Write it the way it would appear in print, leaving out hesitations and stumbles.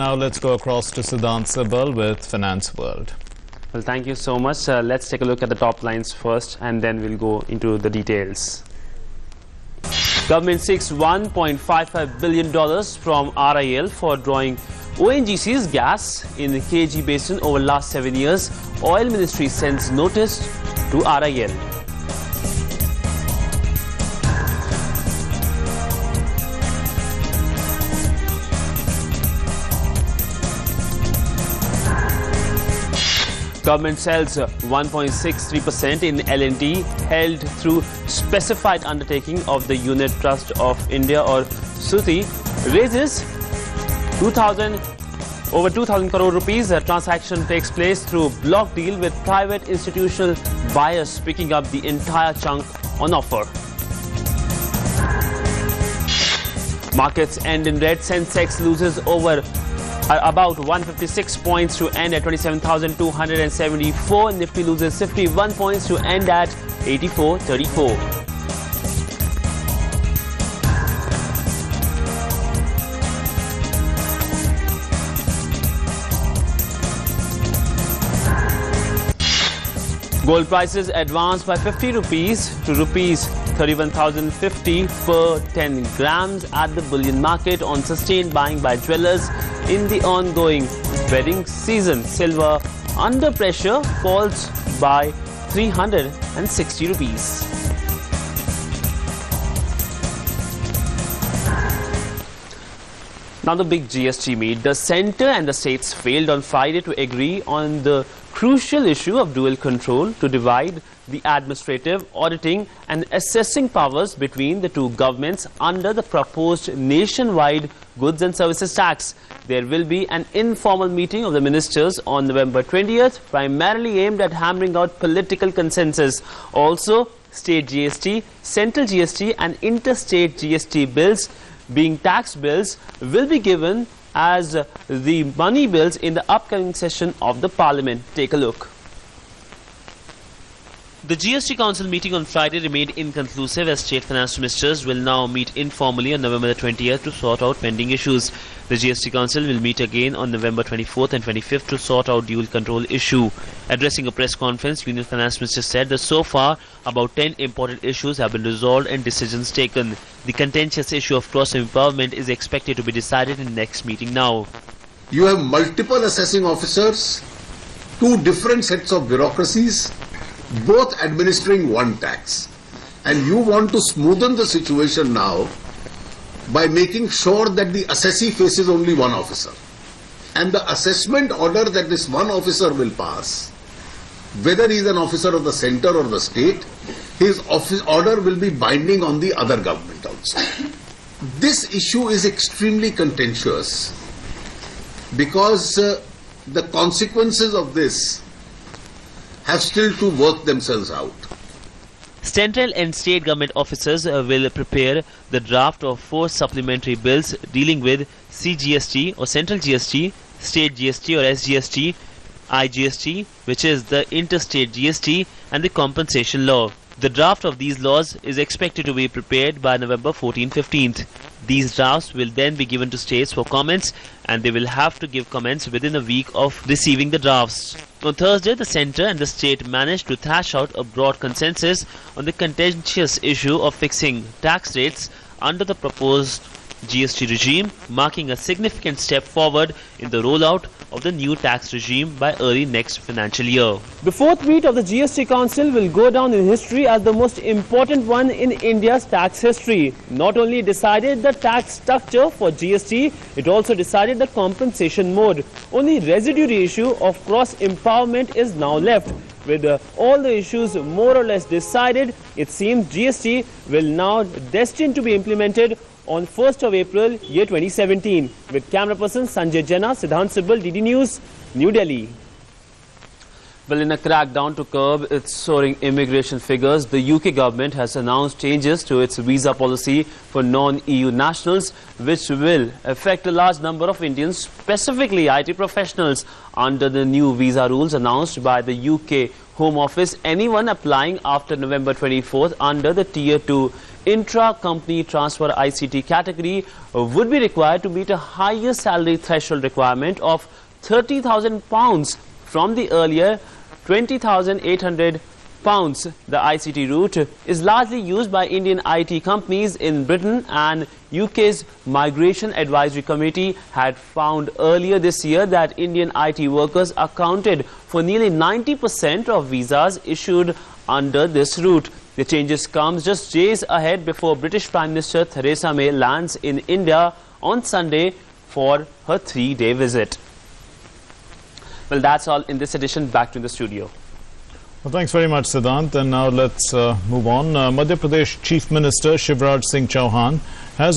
now let's go across to Sidhant Sibal with Finance World. Well, thank you so much. Let's take a look at the top lines first and then we'll go into the details. Government seeks $1.55 billion from RIL for drawing ONGC's gas in the KG Basin over last 7 years. Oil Ministry sends notice to RIL. Government sells 1.63% in L&T held through specified undertaking of the Unit Trust of India or SUTI. Raises over 2,000 crore rupees. A transaction takes place through block deal with private institutional buyers picking up the entire chunk on offer. Markets end in red. Sensex loses over about 156 points to end at 27,274. Nifty loses 51 points to end at 84.34. Gold prices advanced by 50 rupees to rupees 31,050 per 10 grams at the bullion market on sustained buying by jewelers in the ongoing wedding season. Silver under pressure falls by 360 rupees. Now the big GST meet. The centre and the states failed on Friday to agree on the crucial issue of dual control to divide the administrative, auditing and assessing powers between the two governments under the proposed nationwide goods and services tax. There will be an informal meeting of the ministers on November 20th, primarily aimed at hammering out political consensus. Also, state GST, central GST and interstate GST bills, being tax bills, will be given as the money bills in the upcoming session of the Parliament. Take a look. The GST Council meeting on Friday remained inconclusive as state finance ministers will now meet informally on November 20th to sort out pending issues. The GST Council will meet again on November 24th and 25th to sort out dual control issue. Addressing a press conference, Union Finance Minister said that so far about 10 important issues have been resolved and decisions taken. The contentious issue of cross-empowerment is expected to be decided in the next meeting now. You have multiple assessing officers, two different sets of bureaucracies, both administering one tax, and you want to smoothen the situation now by making sure that the assessee faces only one officer, and the assessment order that this one officer will pass, whether he is an officer of the centre or the state, his office order will be binding on the other government also. This issue is extremely contentious because the consequences of this have still to work themselves out. Central and state government officers will prepare the draft of 4 supplementary bills dealing with CGST or Central GST, State GST or SGST, IGST, which is the Interstate GST, and the Compensation Law. The draft of these laws is expected to be prepared by November 14-15th. These drafts will then be given to states for comments, and they will have to give comments within a week of receiving the drafts. On Thursday, the centre and the state managed to thrash out a broad consensus on the contentious issue of fixing tax rates under the proposed GST regime, marking a significant step forward in the rollout of the new tax regime by early next financial year. The fourth meet of the GST Council will go down in history as the most important one in India's tax history. Not only decided the tax structure for GST, it also decided the compensation mode. Only residuary issue of cross-empowerment is now left. With all the issues more or less decided, it seems GST will now destined to be implemented on 1st of April, year 2017. With camera person Sanjay Jena, Sidhant Sibal, DD News, New Delhi. Well, in a crackdown to curb its soaring immigration figures, the UK government has announced changes to its visa policy for non-EU nationals, which will affect a large number of Indians, specifically IT professionals. Under the new visa rules announced by the UK Home Office, anyone applying after November 24th under the Tier 2 intra-company transfer ICT category would be required to meet a higher salary threshold requirement of £30,000 from the earlier £20,800. The ICT route is largely used by Indian IT companies in Britain, and UK's Migration Advisory Committee had found earlier this year that Indian IT workers accounted for nearly 90% of visas issued under this route. The changes comes just days ahead before British Prime Minister Theresa May lands in India on Sunday for her 3-day visit. Well, that's all in this edition. Back to the studio. Well, thanks very much, Sidhant. And now let's move on. Madhya Pradesh Chief Minister Shivraj Singh Chauhan has